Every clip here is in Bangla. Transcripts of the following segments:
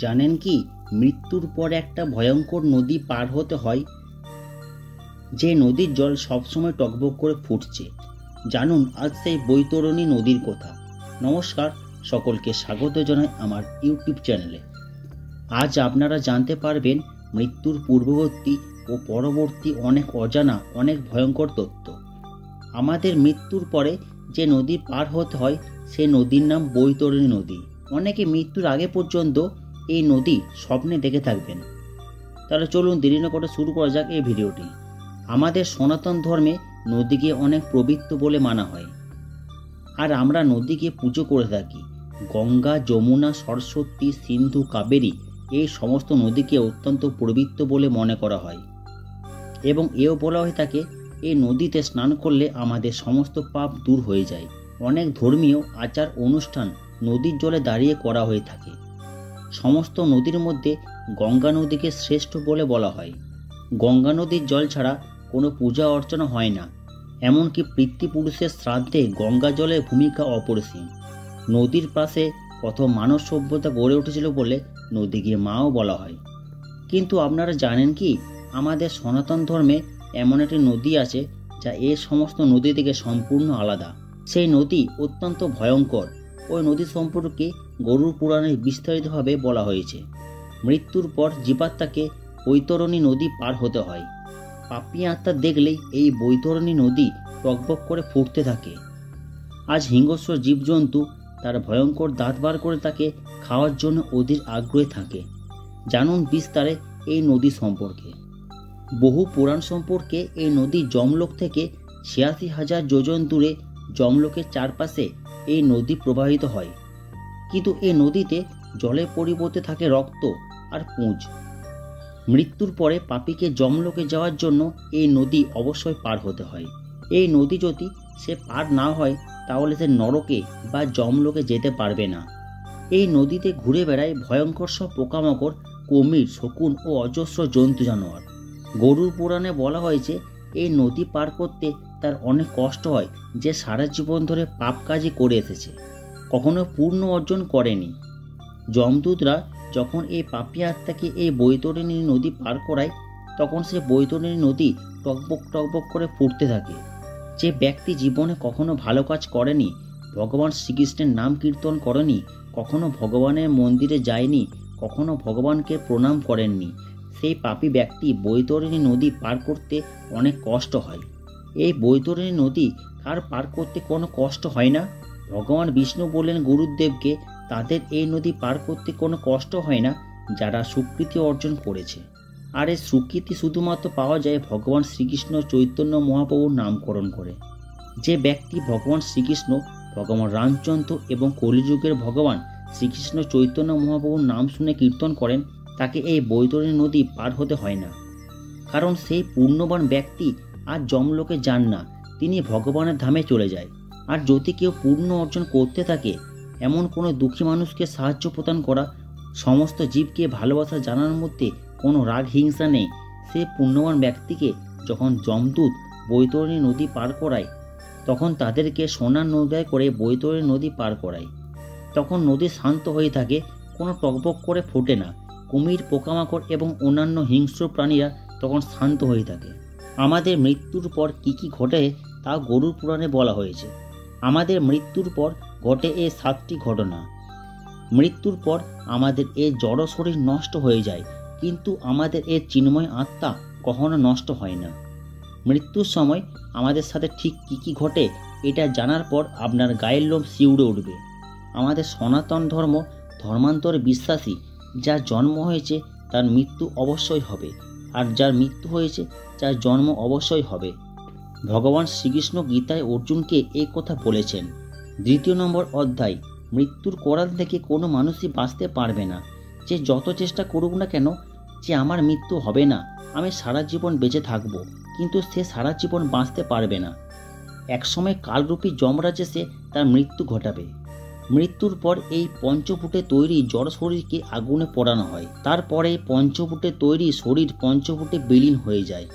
জানেন কি মৃত্যুর পর একটা ভয়ঙ্কর নদী পার হতে হয়, যে নদীর জল সবসময় টকবক করে ফুটছে। জানুন আজ সেই বৈতরণী নদীর কথা। নমস্কার, সকলকে স্বাগত জানাই আমার ইউটিউব চ্যানেলে। আজ আপনারা জানতে পারবেন মৃত্যুর পূর্ববর্তী ও পরবর্তী অনেক অজানা, অনেক ভয়ঙ্কর তথ্য। আমাদের মৃত্যুর পরে যে নদী পার হতে হয় সে নদীর নাম বৈতরণী নদী। অনেকে মৃত্যুর আগে পর্যন্ত এই নদী স্বপ্নে দেখে থাকবেন। তাহলে চলুন দেরি না করে শুরু করা যাক এই ভিডিওটি। আমাদের সনাতন ধর্মে নদীকে অনেক পবিত্র বলে মানা হয়, আর আমরা নদীকে পুজো করে থাকি। গঙ্গা, যমুনা, সরস্বতী, সিন্ধু, কাবেরী এই সমস্ত নদীকে অত্যন্ত পবিত্র বলে মনে করা হয়, এবং এও বলা হয়ে থাকে এই নদীতে স্নান করলে আমাদের সমস্ত পাপ দূর হয়ে যায়। অনেক ধর্মীয় আচার অনুষ্ঠান নদীর জলে দাঁড়িয়ে করা হয়ে থাকে। সমস্ত নদীর মধ্যে গঙ্গা নদীকে শ্রেষ্ঠ বলে বলা হয়। গঙ্গা নদীর জল ছাড়া কোনো পূজা অর্চনা হয় না, এমনকি পিতৃপুরুষের শ্রাদ্ধে গঙ্গা জলের ভূমিকা অপরিসীম। নদীর পাশে প্রথম মানব সভ্যতা গড়ে উঠেছিল বলে নদীকে মাও বলা হয়। কিন্তু আপনারা জানেন কি আমাদের সনাতন ধর্মে এমন একটি নদী আছে যা এই সমস্ত নদী থেকে সম্পূর্ণ আলাদা। সেই নদী অত্যন্ত ভয়ঙ্কর। ওই নদী সম্পর্কে গরুড় পুরাণে বিস্তারিতভাবে বলা হয়েছে। মৃত্যুর পর জীবাত্মাকে বৈতরণী নদী পার হতে হয়। পাপী আত্মা দেখলেই এই বৈতরণী নদী টকবক করে ফুটতে থাকে। আজ হিংস্র জীবজন্তু তার ভয়ঙ্কর দাঁত বার করে তাকে খাওয়ার জন্য অধীর আগ্রহে থাকে। জানুন বিস্তারে এই নদী সম্পর্কে। বহু পুরাণ সম্পর্কে এই নদী যমলোক থেকে ৮৬,০০০ যোজন দূরে যমলোকের চারপাশে এই নদী প্রবাহিত হয়। কিন্তু এই নদীতে জলের পরিবর্তে থাকে রক্ত আর পুঁজ। মৃত্যুর পরে পাপীকে যমলোকে যাওয়ার জন্য এই নদী অবশ্যই পার হতে হয়। এই নদী যদি সে পার না হয় তাহলে সে নরকে বা যমলোকে যেতে পারবে না। এই নদীতে ঘুরে বেড়ায় ভয়ঙ্কর সব পোকামাকড়, কুমির, শকুন ও অজস্র জন্তু জানোয়ার। গরুড় পুরাণে বলা হয়েছে এই নদী পার করতে তার অনেক কষ্ট হয়, যে সারা জীবন ধরে পাপ কাজই করে এসেছে, কখনো পূর্ণ অর্জন করেনি। যমদূতরা যখন এই পাপী আত্মাকে এই বৈতরণী নদী পার করায় তখন সে বৈতরণী নদী টকবক টকবক করে ফুটতে থাকে। যে ব্যক্তি জীবনে কখনো ভালো কাজ করেনি, ভগবান শ্রীকৃষ্ণের নাম কীর্তন করেনি, কখনো ভগবানের মন্দিরে যায়নি, কখনো ভগবানকে প্রণাম করেননি, সেই পাপী ব্যক্তি বৈতরণী নদী পার করতে অনেক কষ্ট হয়। এই বৈতরণী নদী কার পার করতে কোনো কষ্ট হয় না? ভগবান বিষ্ণু বললেন গুরুদেবকে তাদের এই নদী পার করতে কোনো কষ্ট হয় না যারা সুকৃতি অর্জন করেছে। আর এই সুকৃতি শুধুমাত্র পাওয়া যায় ভগবান শ্রীকৃষ্ণ চৈতন্য মহাপ্রভুর নামকরণ করে। যে ব্যক্তি ভগবান শ্রীকৃষ্ণ, ভগবান রামচন্দ্র এবং কলিযুগের ভগবান শ্রীকৃষ্ণ চৈতন্য মহাপ্রভুর নাম শুনে কীর্তন করেন তাকে এই বৈতরণী নদী পার হতে হয় না। কারণ সেই পূর্ণবান ব্যক্তি আর যমলোকে যান না, তিনি ভগবানের ধামে চলে যায়। আর যদি কেউ পূর্ণ অর্জন করতে থাকে, এমন কোনো দুঃখী মানুষকে সাহায্য প্রদান করা, সমস্ত জীবকে ভালোবাসা জানানোর মধ্যে কোনো রাগ হিংসা নেই, সে পুণ্যবান ব্যক্তিকে যখন যমদূত বৈতরণী নদী পার করায় তখন তাদেরকে সোনার নৌকায় করে বৈতরণী নদী পার করায়। তখন নদী শান্ত হয়ে থাকে, কোনো টকবক করে ফোটে না। কুমির, পোকামাকড় এবং অন্যান্য হিংস্র প্রাণীরা তখন শান্ত হয়ে থাকে। আমাদের মৃত্যুর পর কি কি ঘটে তা গরুড় পুরাণে বলা হয়েছে। আমাদের মৃত্যুর পর ঘটে এই 7টি ঘটনা। মৃত্যুর পর আমাদের এই জড় শরীর নষ্ট হয়ে যায়, কিন্তু আমাদের এই চিন্ময় আত্মা কখনো নষ্ট হয় না। মৃত্যুর সময় আমাদের সাথে ঠিক কি কি ঘটে এটা জানার পর আপনার গায়ের লোম শিউরে উঠবে। আমাদের সনাতন ধর্ম ধর্মান্তরে বিশ্বাসী, যার জন্ম হয়েছে তার মৃত্যু অবশ্যই হবে, আর যার মৃত্যু হয়েছে তার জন্ম অবশ্যই হবে। ভগবান শ্রীকৃষ্ণ গীতায় অর্জুনকে এই কথা বলেছেন। 2 নম্বর অধ্যায়, মৃত্যুর করাল থেকে কোনো মানুষই বাঁচতে পারবে না। যে যত চেষ্টা করুক না কেন যে আমার মৃত্যু হবে না, আমি সারা জীবন বেঁচে থাকব, কিন্তু সে সারা জীবন বাঁচতে পারবে না। একসময় কালরূপী যমরাজ এসে তার মৃত্যু ঘটাবে। মৃত্যুর পর এই পঞ্চভূতে তৈরি জড় শরীরকে আগুনে পোড়ানো হয়। তারপরে পঞ্চভূতে তৈরি শরীর পঞ্চভূতে বিলীন হয়ে যায়।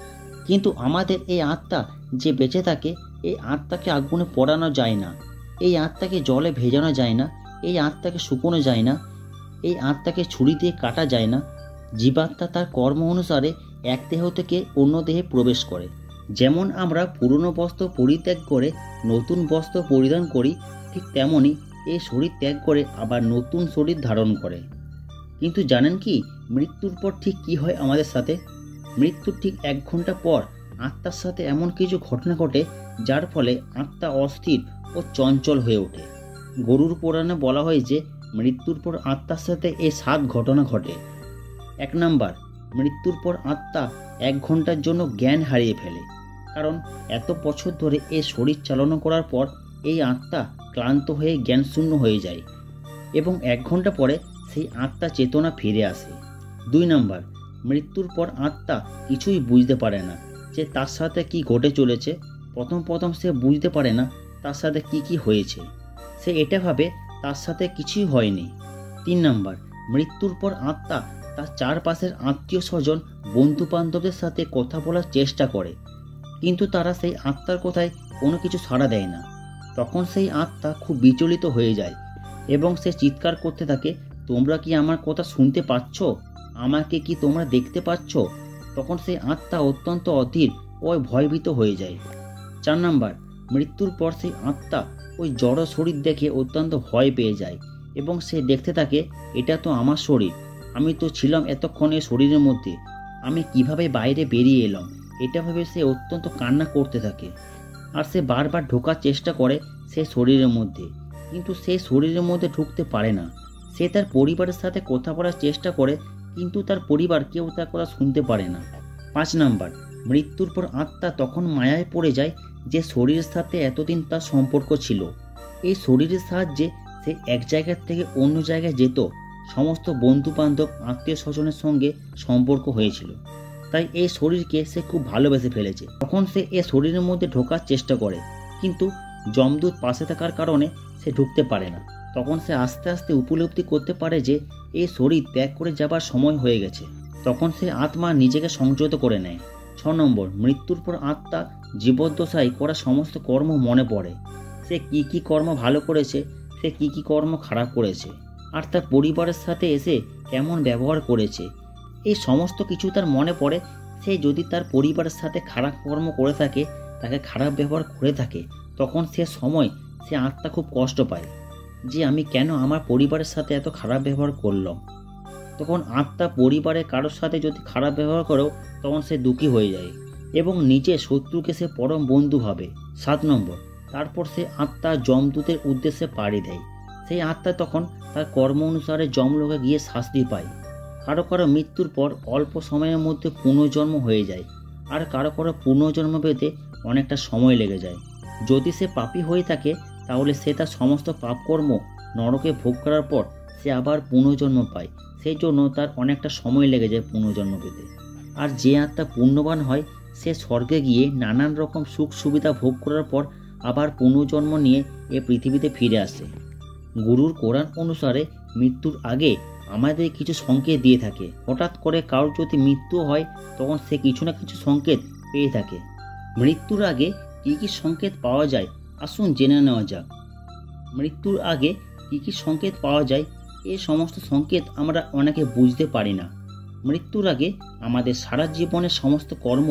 কিন্তু আমাদের এই আত্মা যে বেঁচে থাকে, এই আত্মাকে আগুনে পোড়ানো যায় না, এই আত্মাকে জলে ভেজানো যায় না, এই আত্মাকে শুকোনো যায় না। এই আত্মাকে ছুরি দিয়ে কাটা যায় না। জীবাত্মা তার কর্ম অনুসারে এক দেহ থেকে অন্য দেহে প্রবেশ করে। যেমন আমরা পুরনো বস্ত্র পরিত্যাগ করে নতুন বস্ত্র পরিধান করি, ঠিক তেমনই এই শরীর ত্যাগ করে আবার নতুন শরীর ধারণ করে। কিন্তু জানেন কি মৃত্যুর পর ঠিক কি হয় আমাদের সাথে? মৃত্যুর ঠিক 1 ঘন্টা পর আত্মার সাথে এমন কিছু ঘটনা ঘটে যার ফলে আত্মা অস্থির ও চঞ্চল হয়ে ওঠে। গরুড় পুরাণে বলা হয় যে মৃত্যুর পর আত্মার সাথে এই 7 ঘটনা ঘটে। 1 নাম্বার, মৃত্যুর পর আত্মা 1 ঘন্টার জন্য জ্ঞান হারিয়ে ফেলে। কারণ এত বছর ধরে এই শরীর চালনা করার পর এই আত্মা ক্লান্ত হয়ে জ্ঞানশূন্য হয়ে যায় এবং 1 ঘন্টা পরে সেই আত্মা চেতনা ফিরে আসে। 2 নাম্বার, মৃত্যুর পর আত্মা কিছুই বুঝতে পারে না যে তার সাথে কি ঘটে চলেছে। প্রথম সে বুঝতে পারে না তার সাথে কি হয়েছে। সে এটা ভাবে তার সাথে কিছুই হয়নি। 3 নাম্বার, মৃত্যুর পর আত্মা তার চারপাশের আত্মীয় স্বজন বন্ধু বান্ধবদের সাথে কথা বলার চেষ্টা করে, কিন্তু তারা সেই আত্মার কথায় কোনো কিছু সাড়া দেয় না। তখন সেই আত্মা খুব বিচলিত হয়ে যায় এবং সে চিৎকার করতে থাকে, তোমরা কি আমার কথা শুনতে পাচ্ছ? আমাকে কি তোমরা দেখতে পাচ্ছ? তখন সেই আত্মা অত্যন্ত অধীর ও ভয়ভীত হয়ে যায়। 4 নাম্বার, মৃত্যুর পর সেই আত্মা ওই জড় শরীর দেখে অত্যন্ত ভয় পেয়ে যায় এবং সে দেখতে থাকে, এটা তো আমার শরীর, আমি তো ছিলাম এতক্ষণ এই শরীরের মধ্যে, আমি কিভাবে বাইরে বেরিয়ে এলাম? এটা ভেবে সে অত্যন্ত কান্না করতে থাকে। আর সে বারবার ঢোকার চেষ্টা করে সে শরীরের মধ্যে, কিন্তু সে শরীরের মধ্যে ঢুকতে পারে না। সে তার পরিবারের সাথে কথা বলার চেষ্টা করে, কিন্তু তার পরিবার কেউ তার কথা শুনতে পারে না। 5 নাম্বার, মৃত্যুর পর আত্মা তখন মায়ায় পড়ে যায় যে শরীরের সাথে এতদিন তার সম্পর্ক ছিল। এই শরীরের সাহায্যে সে এক জায়গা থেকে অন্য জায়গায় যেত, সমস্ত বন্ধু বান্ধব আত্মীয় স্বজনের সঙ্গে সম্পর্ক হয়েছিল, তাই এই শরীরকে সে খুব ভালোবেসে ফেলেছে। তখন সে এ শরীরের মধ্যে ঢোকার চেষ্টা করে, কিন্তু যমদূত পাশে থাকার কারণে সে ঢুকতে পারে না। তখন সে আস্তে আস্তে উপলব্ধি করতে পারে যে এই শরীর ত্যাগ করে যাবার সময় হয়ে গেছে। তখন সে আত্মা নিজেকে সংযত করে নেয়। 6 নম্বর, মৃত্যুর পর আত্মা জীবদ্দশায় করা সমস্ত কর্ম মনে পড়ে। সে কি কর্ম ভালো করেছে, সে কি কর্ম খারাপ করেছে, আর তার পরিবারের সাথে এসে কেমন ব্যবহার করেছে, এই সমস্ত কিছু তার মনে পড়ে। সে যদি তার পরিবারের সাথে খারাপ কর্ম করে থাকে, তাকে খারাপ ব্যবহার করে থাকে, তখন সে আত্মা খুব কষ্ট পায় যে আমি কেন আমার পরিবারের সাথে এত খারাপ ব্যবহার করলাম। তখন আত্মা পরিবারের কারোর সাথে যদি খারাপ ব্যবহার করেও তখন সে দুঃখী হয়ে যায় এবং নিজের শত্রুকে সে পরম বন্ধু ভাবে। 7 নম্বর, তারপর সে আত্মা যমদূতের উদ্দেশ্যে পাড়ি দেয়। সেই আত্মা তখন তার কর্ম অনুসারে যমলোকে গিয়ে শাস্তি পায়। কারো কারো মৃত্যুর পর অল্প সময়ের মধ্যে পুনর্জন্ম হয়ে যায়, আর কারো কারো পুনর্জন্ম পেতে অনেকটা সময় লেগে যায়। যদি সে পাপী হয়ে থাকে তাহলে সে তার সমস্ত পাপকর্ম নরকে ভোগ করার পর সে আবার পুনর্জন্ম পায়, সেই জন্য তার অনেকটা সময় লেগে যায় পুনর্জন্ম পেতে। আর যে আত্মা পুণ্যবান হয় সে স্বর্গে গিয়ে নানান রকম সুখ সুবিধা ভোগ করার পর আবার পুনর্জন্ম নিয়ে এ পৃথিবীতে ফিরে আসে। গুরুর কোরআন অনুসারে মৃত্যুর আগে আমাদের কিছু সংকেত দিয়ে থাকে। হঠাৎ করে কারোর যদি মৃত্যু হয় তখন সে কিছু না কিছু সংকেত পেয়ে থাকে। মৃত্যুর আগে কি সংকেত পাওয়া যায় আসুন জেনে নেওয়া যাক। মৃত্যুর আগে কি সংকেত পাওয়া যায়, এই সমস্ত সংকেত আমরা অনেকে বুঝতে পারি না। মৃত্যুর আগে আমাদের সারা জীবনের সমস্ত কর্ম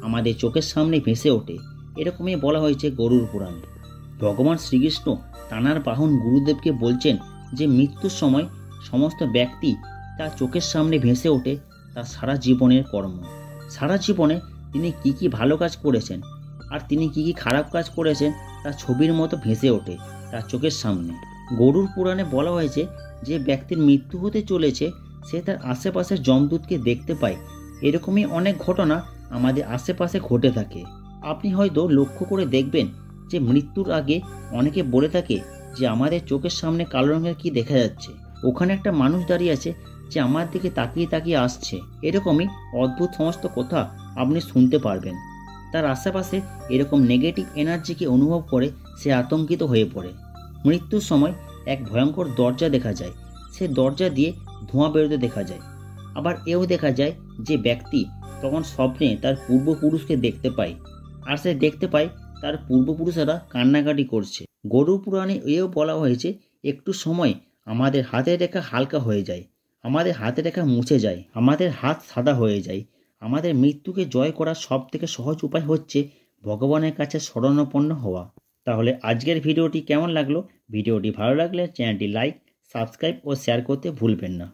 আমাদের চোখের সামনে ভেসে ওঠে, এরকমই বলা হয়েছে গরুড় পুরাণে। ভগবান শ্রীকৃষ্ণ তানার বাহন গুরুদেবকে বলছেন যে মৃত্যুর সময় সমস্ত ব্যক্তি তার চোখের সামনে ভেসে ওঠে তার সারা জীবনের কর্ম। সারা জীবনে তিনি কি ভালো কাজ করেছেন আর তিনি কি খারাপ কাজ করেছেন তার ছবির মতো ভেসে ওঠে তার চোখের সামনে। গরুড় পুরাণে বলা হয়েছে যে ব্যক্তির মৃত্যু হতে চলেছে সে তার আশেপাশের যমদূতকে দেখতে পায়। এরকমই অনেক ঘটনা আমাদের আশেপাশে ঘটে থাকে। আপনি হয়তো লক্ষ্য করে দেখবেন যে মৃত্যুর আগে অনেকে বলে থাকে যে আমাদের চোখের সামনে কালো রঙের কি দেখা যাচ্ছে, ওখানে একটা মানুষ দাঁড়িয়ে আছে যে আমার দিকে তাকিয়ে আসছে। এরকমই অদ্ভুত সমস্ত কথা আপনি শুনতে পারবেন। তার আশেপাশে এরকম নেগেটিভ এনার্জিকে অনুভব করে সে আতঙ্কিত হয়ে পড়ে। মৃত্যুর সময় এক ভয়ঙ্কর দরজা দেখা যায়, সে দরজা দিয়ে ধোঁয়া বেরোতে দেখা যায়। আবার এও দেখা যায় যে ব্যক্তি তখন স্বপ্নে তার পূর্বপুরুষকে দেখতে পায়, আর সে দেখতে পায় তার পূর্বপুরুষেরা কান্নাকাটি করছে। গরুড় পুরাণে এও বলা হয়েছে একটু সময় আমাদের হাতের রেখা হালকা হয়ে যায়, আমাদের হাতের রেখা মুছে যায়, আমাদের হাত সাদা হয়ে যায়। আমাদের মৃত্যুকে জয় করার সবথেকে সহজ উপায় হচ্ছে ভগবানের কাছে শরণাপন্ন হওয়া। তাহলে আজকের ভিডিওটি কেমন লাগলো? ভিডিওটি ভালো লাগলে চ্যানেলটি লাইক, সাবস্ক্রাইব ও শেয়ার করতে ভুলবেন না।